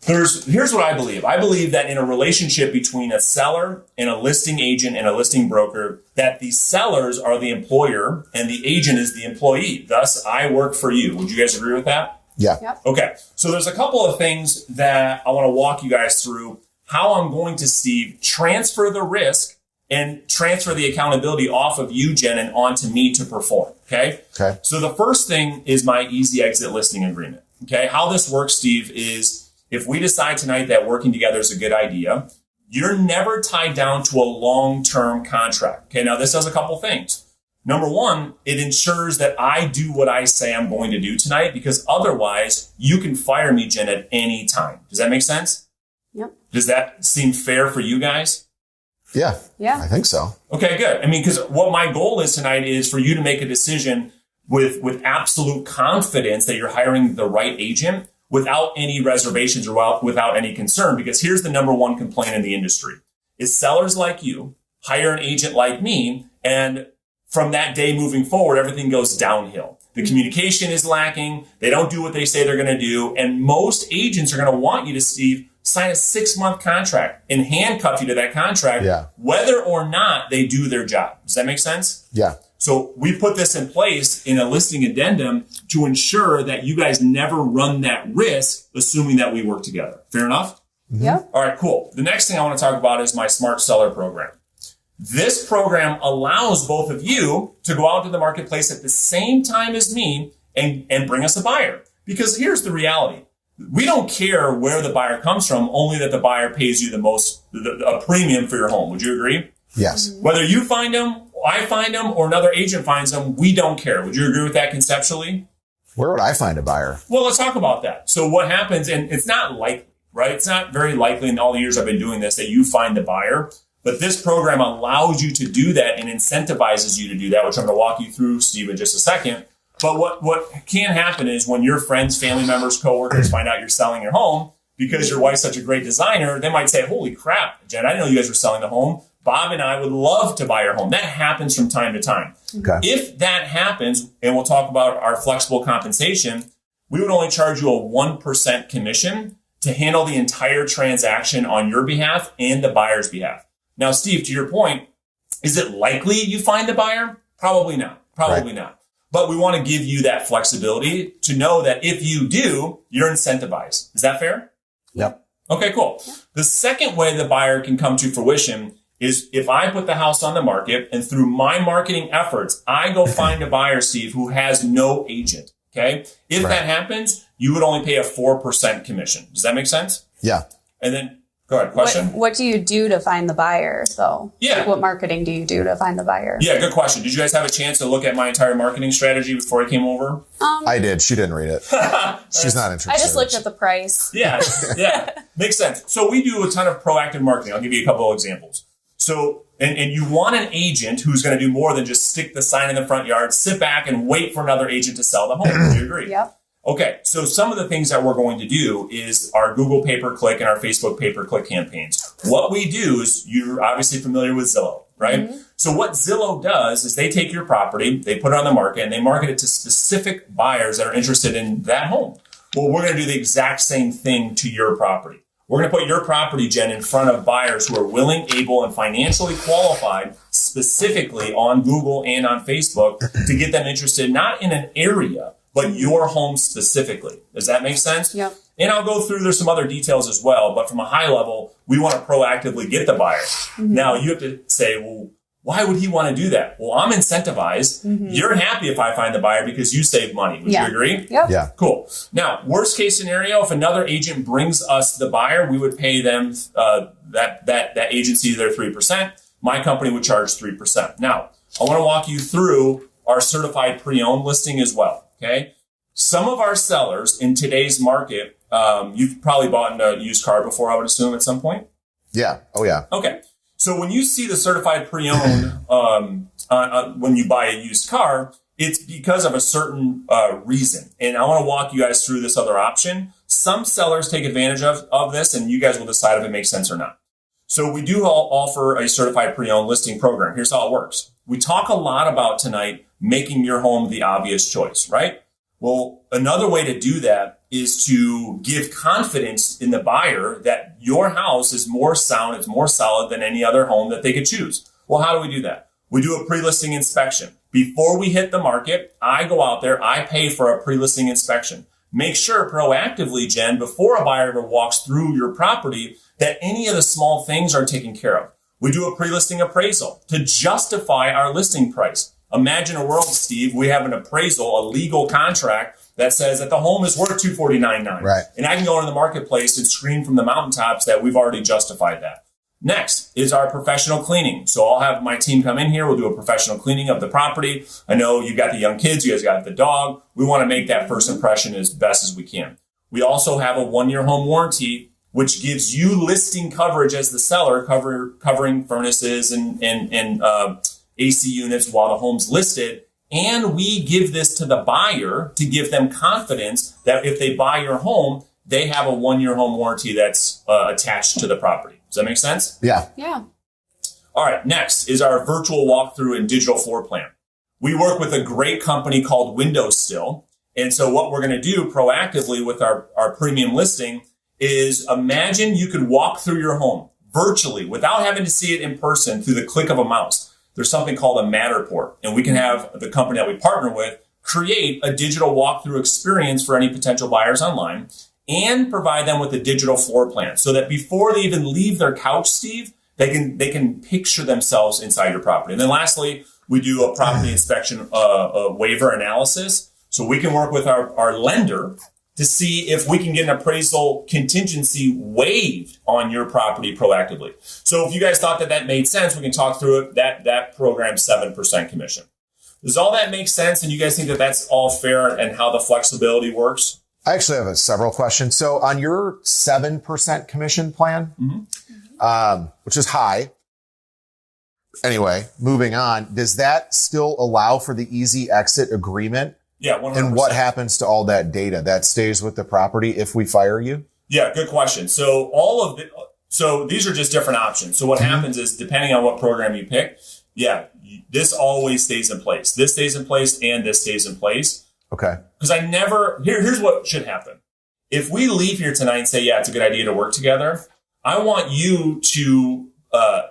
Here's what I believe. I believe that in a relationship between a seller and a listing agent and a listing broker, that the sellers are the employer and the agent is the employee. Thus, I work for you. Would you guys agree with that? Yeah. Yep. Okay. So there's a couple of things that I want to walk you guys through how I'm going to, Steve, transfer the risk and transfer the accountability off of you, Jen, and onto me to perform. Okay. Okay. So the first thing is my easy exit listing agreement. Okay. How this works, Steve, is if we decide tonight that working together is a good idea, you're never tied down to a long-term contract. Okay. Now this does a couple things. Number one, it ensures that I do what I say I'm going to do tonight, because otherwise you can fire me, Jen, at any time. Does that make sense? Yep. Does that seem fair for you guys? Yeah. Yeah. I think so. Okay, good. I mean, because what my goal is tonight is for you to make a decision with absolute confidence that you're hiring the right agent without any reservations or without any concern. Because here's the number one complaint in the industry is sellers like you hire an agent like me, and from that day moving forward, everything goes downhill. The communication is lacking. They don't do what they say they're going to do. And most agents are going to want you to, Steve, sign a 6-month contract and handcuff you to that contract, whether or not they do their job. Does that make sense? Yeah. So we put this in place in a listing addendum to ensure that you guys never run that risk, assuming that we work together. Fair enough? Mm-hmm. Yep. All right, cool. The next thing I want to talk about is my Smart Seller program. This program allows both of you to go out to the marketplace at the same time as me and bring us a buyer. Because here's the reality. We don't care where the buyer comes from, only that the buyer pays you a premium for your home. Would you agree? Yes. Whether you find them, I find them, or another agent finds them, we don't care. Would you agree with that conceptually? Where would I find a buyer? Well, let's talk about that. So what happens, and it's not likely, right? It's not very likely in all the years I've been doing this that you find the buyer. But this program allows you to do that and incentivizes you to do that, which I'm going to walk you through, Steve, in just a second. But what can happen is when your friends, family members, coworkers find out you're selling your home, because your wife's such a great designer, they might say, holy crap, Jen, I didn't know you guys were selling the home. Bob and I would love to buy your home. That happens from time to time. Okay. If that happens, and we'll talk about our flexible compensation, we would only charge you a 1% commission to handle the entire transaction on your behalf and the buyer's behalf. Now, Steve, to your point, is it likely you find the buyer? Probably not. Probably not. But we want to give you that flexibility to know that if you do, you're incentivized. Is that fair? Yep. Okay, cool. Yeah. The second way the buyer can come to fruition is if I put the house on the market and through my marketing efforts, I go find a buyer, Steve, who has no agent. Okay. If that happens, you would only pay a 4% commission. Does that make sense? Yeah. And then go ahead. Question? What do you do to find the buyer, though? Yeah. Like, what marketing do you do to find the buyer? Yeah, good question. Did you guys have a chance to look at my entire marketing strategy before I came over? I did. She didn't read it. She's not interested. I just looked at the price. Yeah. Makes sense. So we do a ton of proactive marketing. I'll give you a couple of examples. So, and you want an agent who's going to do more than just stick the sign in the front yard, sit back and wait for another agent to sell the home. Do you agree? Yep. Okay, so some of the things that we're going to do is our Google pay-per-click and our Facebook pay-per-click campaigns. What we do is, you're obviously familiar with Zillow, right? Mm-hmm. So what Zillow does is they take your property, they put it on the market, and they market it to specific buyers that are interested in that home. Well, we're going to do the exact same thing to your property. We're going to put your property, Jen, in front of buyers who are willing, able, and financially qualified, specifically on Google and on Facebook, to get them interested not in an area, but your home specifically. Does that make sense? Yep. And I'll go through, there's some other details as well, but from a high level, we want to proactively get the buyer. Mm-hmm. Now, you have to say, well, why would he want to do that? Well, I'm incentivized. Mm-hmm. You're happy if I find the buyer because you save money. Would you agree? Yep. Yeah. Cool. Now, worst case scenario, if another agent brings us the buyer, we would pay them that agency their 3%. My company would charge 3%. Now, I want to walk you through our certified pre-owned listing as well. Okay. Some of our sellers in today's market, you've probably bought a used car before, I would assume, at some point. Yeah. Oh, yeah. Okay. So when you see the certified pre-owned, when you buy a used car, it's because of a certain reason. And I want to walk you guys through this other option. Some sellers take advantage of this, and you guys will decide if it makes sense or not. So we do offer a certified pre-owned listing program. Here's how it works. We talk a lot about tonight making your home the obvious choice, right? Well, another way to do that is to give confidence in the buyer that your house is more sound, it's more solid than any other home that they could choose. Well, how do we do that? We do a pre-listing inspection. Before we hit the market, I go out there, I pay for a pre-listing inspection. Make sure proactively, Jen, before a buyer ever walks through your property, that any of the small things are taken care of. We do a pre-listing appraisal to justify our listing price. Imagine a world, Steve, we have an appraisal, a legal contract that says that the home is worth $249,900. Right. And I can go into the marketplace and scream from the mountaintops that we've already justified that. Next is our professional cleaning. So I'll have my team come in here. We'll do a professional cleaning of the property. I know you got the young kids. You guys got the dog. We want to make that first impression as best as we can. We also have a 1-year home warranty, which gives you listing coverage as the seller, covering furnaces and AC units while the home's listed. And we give this to the buyer to give them confidence that if they buy your home, they have a 1-year home warranty that's attached to the property. Does that make sense? Yeah. Yeah. All right. Next is our virtual walkthrough and digital floor plan. We work with a great company called Windowsill. And so what we're going to do proactively with our premium listing is imagine you could walk through your home virtually without having to see it in person through the click of a mouse. There's something called a Matterport, and we can have the company that we partner with create a digital walkthrough experience for any potential buyers online and provide them with a digital floor plan so that before they even leave their couch, Steve, they can picture themselves inside your property. And then lastly, we do a property inspection waiver analysis. So we can work with our lender to see if we can get an appraisal contingency waived on your property proactively. So if you guys thought that made sense, we can talk through it. That program's 7% commission. Does all that make sense? And you guys think that that's all fair and how the flexibility works? I actually have several questions. So on your 7% commission plan, which is high. Anyway, moving on, does that still allow for the easy exit agreement? Yeah, 100%. And what happens to all that data that stays with the property if we fire you? Yeah, good question. So so these are just different options. So what happens is depending on what program you pick, this always stays in place. This stays in place and this stays in place. Okay. Because here's what should happen. If we leave here tonight and say, yeah, it's a good idea to work together, I want you to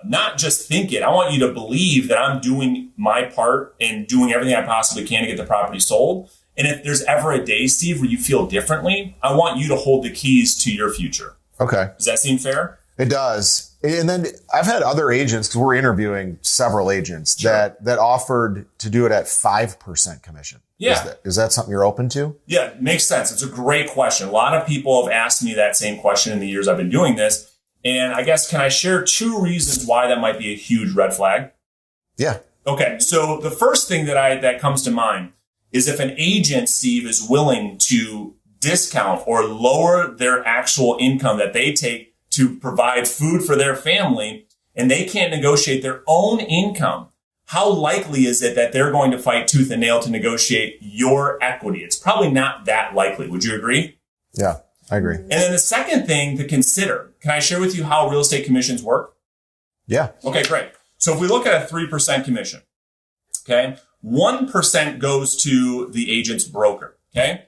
not just think it. I want you to believe that I'm doing my part and doing everything I possibly can to get the property sold. And if there's ever a day, Steve, where you feel differently, I want you to hold the keys to your future. Okay. Does that seem fair? It does. And then I've had other agents, because we're interviewing several agents that offered to do it at 5% commission. Yeah. Is that something you're open to? Yeah, it makes sense. It's a great question. A lot of people have asked me that same question in the years I've been doing this. And I guess, can I share 2 reasons why that might be a huge red flag? Yeah. Okay. So the first thing that comes to mind is if an agent, Steve, is willing to discount or lower their actual income that they take to provide food for their family, and they can't negotiate their own income, how likely is it that they're going to fight tooth and nail to negotiate your equity? It's probably not that likely. Would you agree? Yeah, I agree. And then the second thing to consider, can I share with you how real estate commissions work? Yeah. Okay, great. So if we look at a 3% commission, okay, 1% goes to the agent's broker, okay?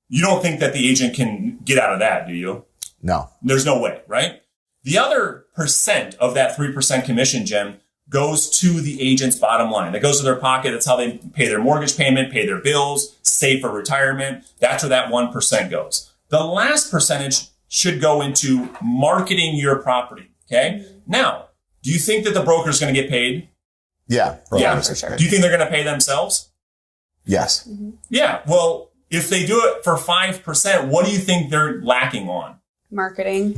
You don't think that the agent can get out of that, do you? No. There's no way, right? The other percent of that 3% commission, Jim, goes to the agent's bottom line. That goes to their pocket. That's how they pay their mortgage payment, pay their bills, save for retirement. That's where that 1% goes. The last percentage should go into marketing your property, okay? Now, do you think that the broker is going to get paid? Yeah. Yeah, for sure. Do you think they're going to pay themselves? Yes. Mm-hmm. Yeah. Well, if they do it for 5%, what do you think they're lacking on? Marketing.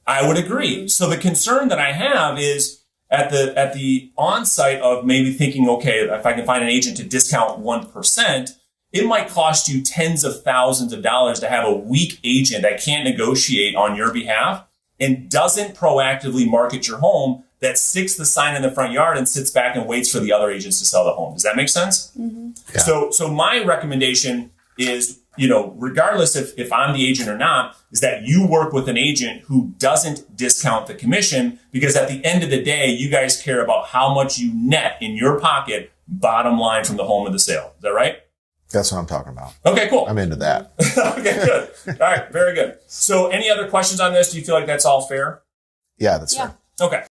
I would agree. So the concern that I have is at the onset of maybe thinking, okay, if I can find an agent to discount 1%, it might cost you tens of thousands of dollars to have a weak agent that can't negotiate on your behalf and doesn't proactively market your home, that sticks the sign in the front yard and sits back and waits for the other agents to sell the home. Does that make sense? Mm-hmm. Yeah. So my recommendation is, regardless if I'm the agent or not, is that you work with an agent who doesn't discount the commission, because at the end of the day, you guys care about how much you net in your pocket, bottom line from the home of the sale. Is that right? That's what I'm talking about. Okay, cool. I'm into that. Okay, good. All right, very good. So any other questions on this? Do you feel like that's all fair? Yeah, that's fair. Okay.